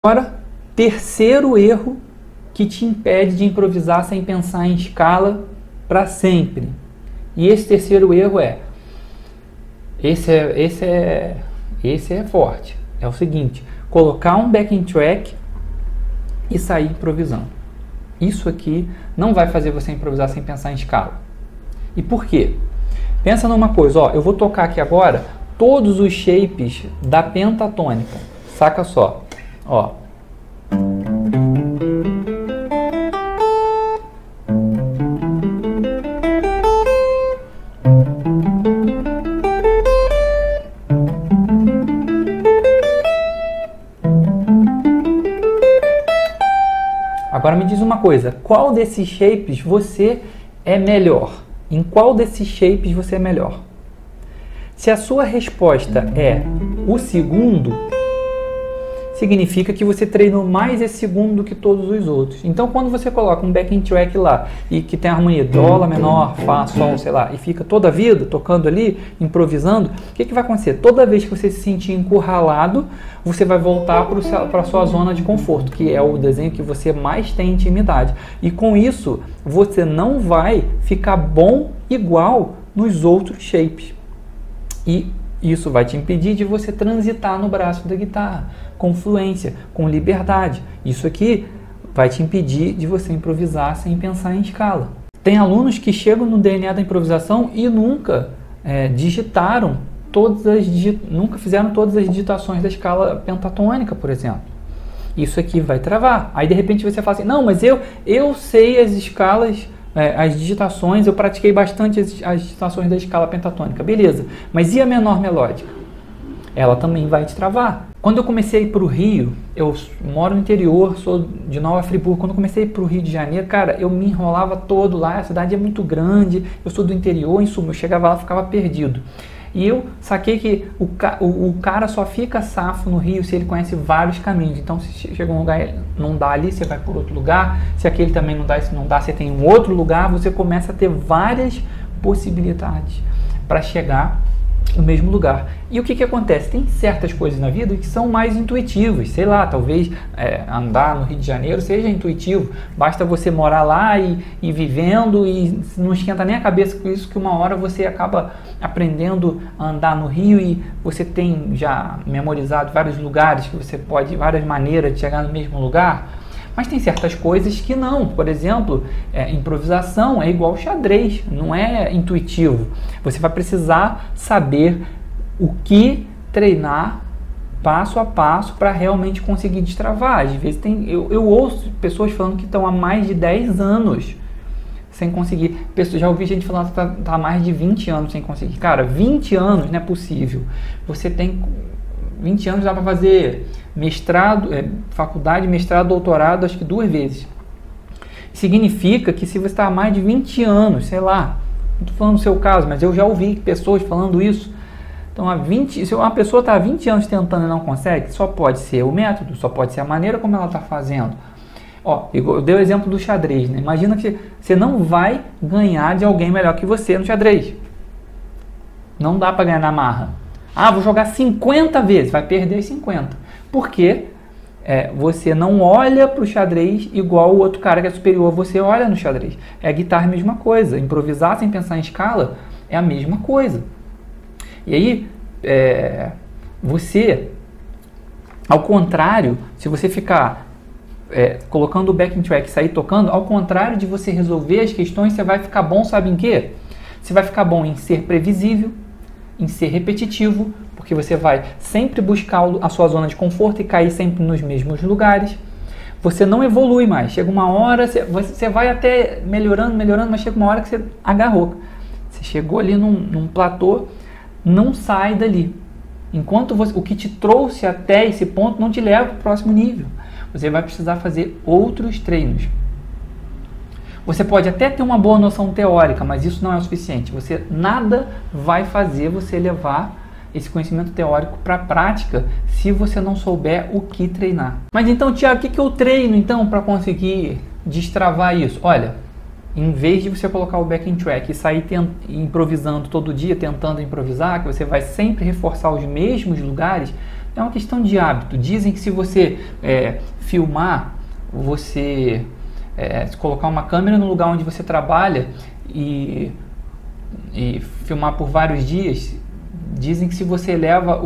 Agora, terceiro erro que te impede de improvisar sem pensar em escala para sempre. E esse terceiro erro esse é forte. É o seguinte: colocar um backing track e sair improvisando. Isso aqui não vai fazer você improvisar sem pensar em escala. E por quê? Pensa numa coisa, ó, eu vou tocar aqui agora todos os shapes da pentatônica. Saca só, ó. Agora me diz uma coisa, qual desses shapes você é melhor? Em qual desses shapes você é melhor? Se a sua resposta é o segundo, significa que você treinou mais esse segundo do que todos os outros. Então, quando você coloca um backing track lá e que tem a harmonia Dó, Lá menor, Fá, Sol, sei lá, e fica toda a vida tocando ali, improvisando, o que vai acontecer? Toda vez que você se sentir encurralado, você vai voltar para a sua zona de conforto, que é o desenho que você mais tem intimidade. E com isso, você não vai ficar bom igual nos outros shapes. E isso vai te impedir de você transitar no braço da guitarra, com fluência, com liberdade. Isso aqui vai te impedir de você improvisar sem pensar em escala. Tem alunos que chegam no DNA da improvisação e nunca nunca fizeram todas as digitações da escala pentatônica, por exemplo. Isso aqui vai travar. Aí de repente você fala assim, não, mas eu sei as escalas, as digitações, eu pratiquei bastante as digitações da escala pentatônica. Beleza, mas e a menor melódica? Ela também vai te travar. Quando eu comecei a ir para o Rio, eu moro no interior, sou de Nova Friburgo. Quando eu comecei a ir para o Rio de Janeiro, cara, eu me enrolava todo lá, a cidade é muito grande, eu sou do interior, em suma, eu chegava lá e ficava perdido. E eu saquei que o cara só fica safo no Rio se ele conhece vários caminhos. Então, se chega um lugar não dá ali, você vai por outro lugar. Se aquele também não dá, se não dá, você tem um outro lugar. Você começa a ter várias possibilidades para chegar no mesmo lugar. E o que acontece? Tem certas coisas na vida que são mais intuitivas. Sei lá, talvez andar no Rio de Janeiro seja intuitivo. Basta você morar lá e vivendo e não esquenta nem a cabeça com isso, que uma hora você acaba aprendendo a andar no Rio e você tem já memorizado vários lugares que você pode, várias maneiras de chegar no mesmo lugar. Mas tem certas coisas que não. Por exemplo, improvisação é igual xadrez, não é intuitivo. Você vai precisar saber o que treinar passo a passo para realmente conseguir destravar. Às vezes eu ouço pessoas falando que estão há mais de 10 anos sem conseguir. Já ouvi gente falando que está há mais de 20 anos sem conseguir. Cara, 20 anos não é possível. Você tem 20 anos, dá para fazer mestrado, faculdade, mestrado, doutorado, acho que 2 vezes. Significa que se você está há mais de 20 anos, sei lá, não estou falando do seu caso, mas eu já ouvi pessoas falando isso. Então, se uma pessoa está há 20 anos tentando e não consegue, só pode ser o método, só pode ser a maneira como ela está fazendo. Ó, eu dei o exemplo do xadrez, né? Imagina que você não vai ganhar de alguém melhor que você no xadrez. Não dá para ganhar na marra. Ah, vou jogar 50 vezes, vai perder as 50. Porque você não olha para o xadrez igual o outro cara que é superior a você olha no xadrez. A guitarra é a mesma coisa. Improvisar sem pensar em escala é a mesma coisa. E aí, você, ao contrário, se você ficar colocando o backing track e sair tocando, ao contrário de você resolver as questões, você vai ficar bom, sabe em quê? Você vai ficar bom em ser previsível, em ser repetitivo, porque você vai sempre buscar a sua zona de conforto e cair sempre nos mesmos lugares. Você não evolui mais. Chega uma hora, você vai até melhorando, mas chega uma hora que você agarrou. Você chegou ali num platô, não sai dali. Enquanto o que te trouxe até esse ponto não te leva para o próximo nível. Você vai precisar fazer outros treinos. Você pode até ter uma boa noção teórica, mas isso não é o suficiente. Nada vai fazer você levar esse conhecimento teórico para a prática se você não souber o que treinar. Mas então, Thiago, o que eu treino então para conseguir destravar isso? Olha, em vez de você colocar o backing track e sair improvisando todo dia, tentando improvisar, que você vai sempre reforçar os mesmos lugares, É uma questão de hábito. Dizem que se você filmar, se colocar uma câmera no lugar onde você trabalha e filmar por vários dias, dizem que se você leva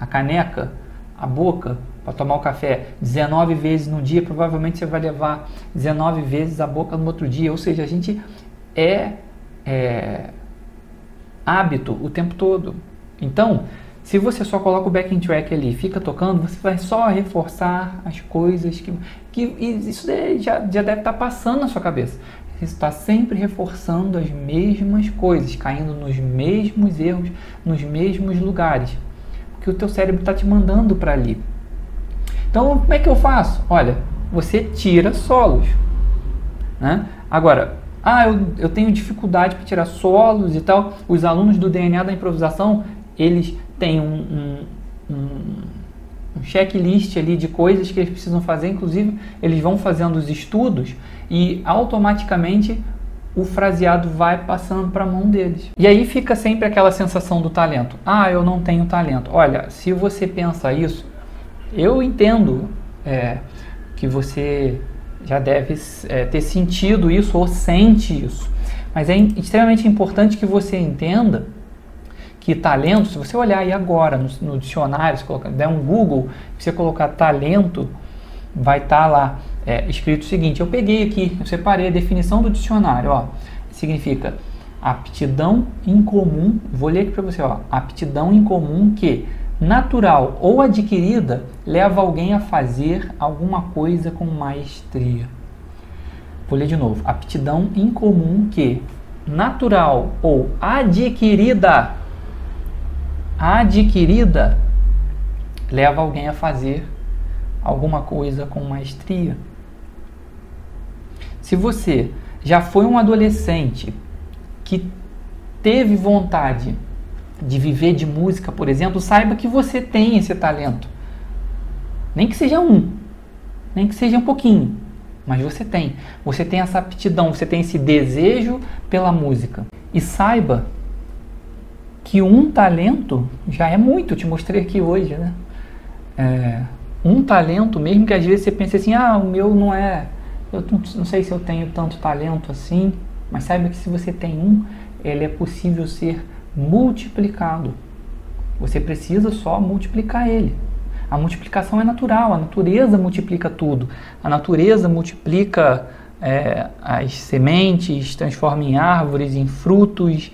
a caneca, a boca, para tomar o café 19 vezes no dia, provavelmente você vai levar 19 vezes a boca no outro dia. Ou seja, a gente hábito o tempo todo. Então, se você só coloca o backing track ali e fica tocando, você vai só reforçar as coisas que isso já deve estar passando na sua cabeça. Você está sempre reforçando as mesmas coisas, caindo nos mesmos erros, nos mesmos lugares, porque o teu cérebro está te mandando para ali. Então, como é que eu faço? Olha, você tira solos, né? Agora, eu tenho dificuldade para tirar solos e tal. Os alunos do DNA da improvisação, eles têm um checklist ali de coisas que eles precisam fazer. Inclusive, eles vão fazendo os estudos e automaticamente o fraseado vai passando para a mão deles. E aí fica sempre aquela sensação do talento. Eu não tenho talento. Olha, se você pensa isso, eu entendo que você já deve ter sentido isso ou sente isso. Mas é extremamente importante que você entenda que talento, se você olhar aí agora no dicionário, se der um Google, se você colocar talento, vai estar lá escrito o seguinte. Eu peguei aqui, eu separei a definição do dicionário. Significa aptidão incomum, vou ler aqui para você, aptidão incomum que, natural ou adquirida, leva alguém a fazer alguma coisa com maestria. Vou ler de novo. Aptidão incomum que, natural ou adquirida, leva alguém a fazer alguma coisa com maestria. Se você já foi um adolescente que teve vontade de viver de música, por exemplo, saiba que você tem esse talento. Nem que seja nem que seja um pouquinho, mas você tem. Você tem essa aptidão, você tem esse desejo pela música. E saiba que um talento já é muito. Eu te mostrei aqui hoje, né? Um talento, mesmo que às vezes você pense assim, o meu não é... Eu não sei se eu tenho tanto talento assim, mas saiba que se você tem ele é possível ser multiplicado. Você precisa só multiplicar ele. A multiplicação é natural, a natureza multiplica tudo. A natureza multiplica as sementes, transforma em árvores, em frutos.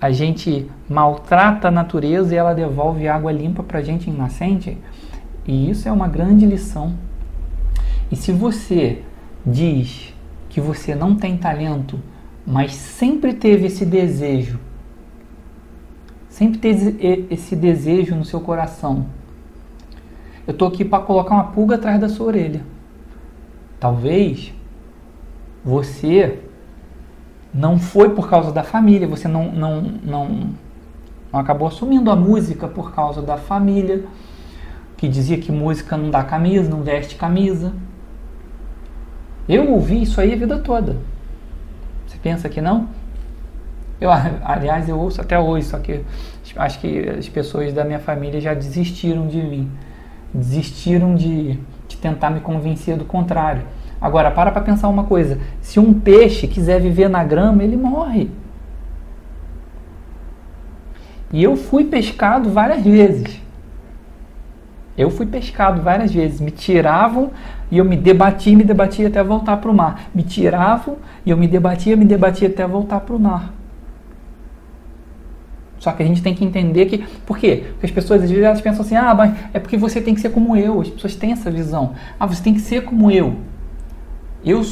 A gente maltrata a natureza e ela devolve água limpa para a gente em nascente. E isso é uma grande lição. E se você diz que você não tem talento, mas sempre teve esse desejo, sempre teve esse desejo no seu coração, eu estou aqui para colocar uma pulga atrás da sua orelha. Talvez você não foi por causa da família, você não acabou assumindo a música por causa da família, que dizia que música não dá camisa, não veste camisa. Eu ouvi isso aí a vida toda. Você pensa que não? Aliás, eu ouço até hoje, só que acho que as pessoas da minha família já desistiram de mim. Desistiram de tentar me convencer do contrário. Agora, para pensar uma coisa. Se um peixe quiser viver na grama, ele morre. E eu fui pescado várias vezes. Me tiravam e eu me debatia até voltar para o mar. Me tiravam e eu me debatia até voltar para o mar. Só que a gente tem que entender que... Por quê? Porque as pessoas às vezes elas pensam assim, mas é porque você tem que ser como eu. As pessoas têm essa visão. Você tem que ser como eu. Eu,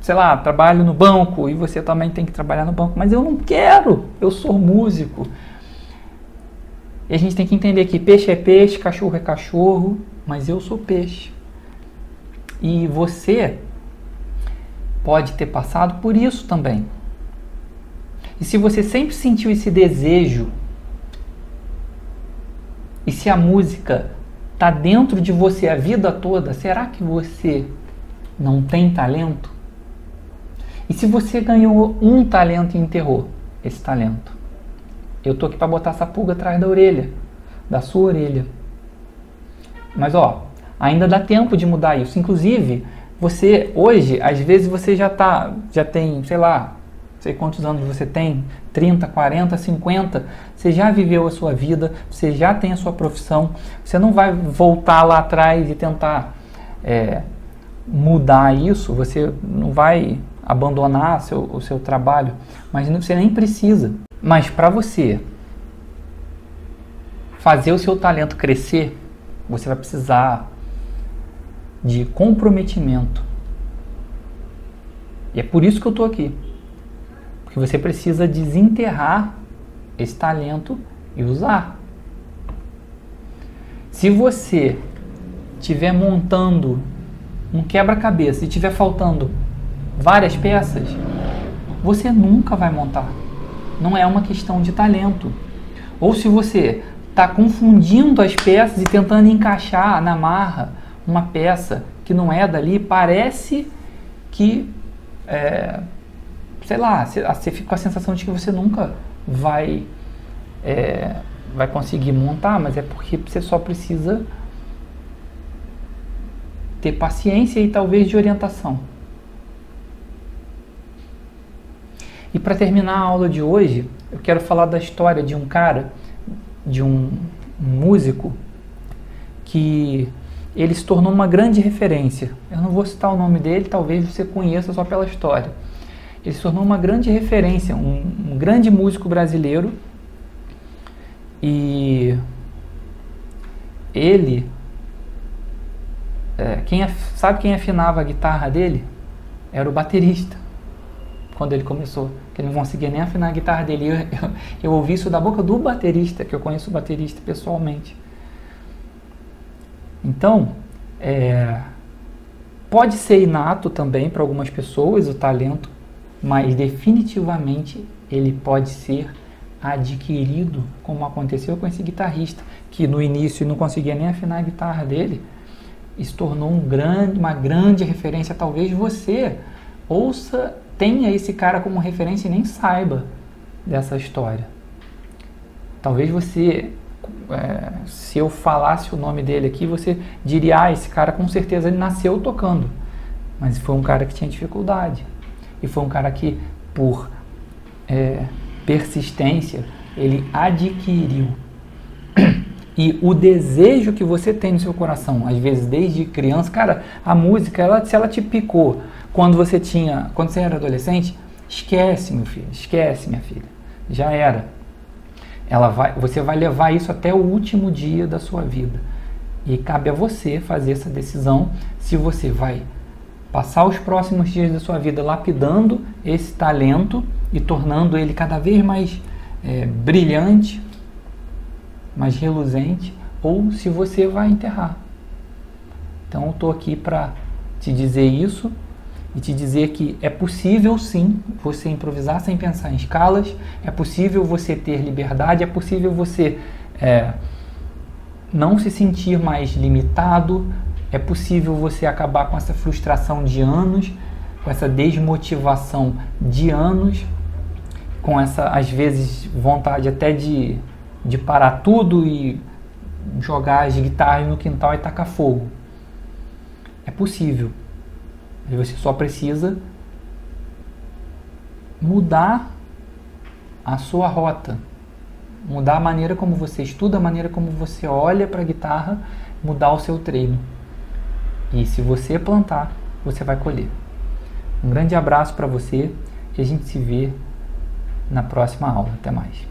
sei lá, trabalho no banco e você também tem que trabalhar no banco. Mas eu não quero. Eu sou músico. E a gente tem que entender que peixe é peixe, cachorro é cachorro, mas eu sou peixe. E você pode ter passado por isso também. E se você sempre sentiu esse desejo, e se a música está dentro de você a vida toda, será que você não tem talento? E se você ganhou um talento e enterrou esse talento? Eu tô aqui para botar essa pulga atrás da orelha. da sua orelha. Mas ó, ainda dá tempo de mudar isso. Inclusive, você hoje, às vezes você já tem, sei lá, sei quantos anos você tem, 30, 40, 50, você já viveu a sua vida, você já tem a sua profissão, você não vai voltar lá atrás e tentar mudar isso, você não vai abandonar o seu trabalho, mas você nem precisa. Mas para você fazer o seu talento crescer, você vai precisar de comprometimento. E é por isso que eu estou aqui. Porque você precisa desenterrar esse talento e usar. Se você estiver montando um quebra-cabeça e estiver faltando várias peças, você nunca vai montar. Não é uma questão de talento. Ou se você está confundindo as peças e tentando encaixar na marra uma peça que não é dali, parece que, sei lá, você fica com a sensação de que você nunca vai conseguir montar, mas é porque você só precisa ter paciência e talvez de orientação. E para terminar a aula de hoje, eu quero falar da história de um cara, de um músico, que ele se tornou uma grande referência. Eu não vou citar o nome dele, talvez você conheça só pela história. Ele se tornou uma grande referência, um grande músico brasileiro. E ele... sabe quem afinava a guitarra dele? Era o baterista, quando ele começou. Que ele não conseguia nem afinar a guitarra dele. Eu ouvi isso da boca do baterista, que eu conheço o baterista pessoalmente. Então, pode ser inato também para algumas pessoas o talento, mas definitivamente ele pode ser adquirido, como aconteceu com esse guitarrista, que no início não conseguia nem afinar a guitarra dele, e se tornou uma grande referência. Talvez você tenha esse cara como referência e nem saiba dessa história. Talvez você, se eu falasse o nome dele aqui, você diria, esse cara com certeza ele nasceu tocando. Mas foi um cara que tinha dificuldade. E foi um cara que, por persistência, ele adquiriu. E o desejo que você tem no seu coração, às vezes desde criança, cara, a música, se ela te picou quando você era adolescente, esquece, meu filho, esquece, minha filha, já era. Você vai levar isso até o último dia da sua vida. E cabe a você fazer essa decisão, se você vai passar os próximos dias da sua vida lapidando esse talento e tornando ele cada vez mais brilhante, mais reluzente, ou se você vai enterrar. Então eu estou aqui para te dizer isso e te dizer que é possível sim você improvisar sem pensar em escalas, é possível você ter liberdade, é possível você não se sentir mais limitado, é possível você acabar com essa frustração de anos, com essa desmotivação de anos, com essa, às vezes, vontade até de parar tudo e jogar as guitarras no quintal e tacar fogo. É possível. E você só precisa mudar a sua rota, mudar a maneira como você estuda, a maneira como você olha para a guitarra, mudar o seu treino. E se você plantar, você vai colher. Um grande abraço para você e a gente se vê na próxima aula. Até mais.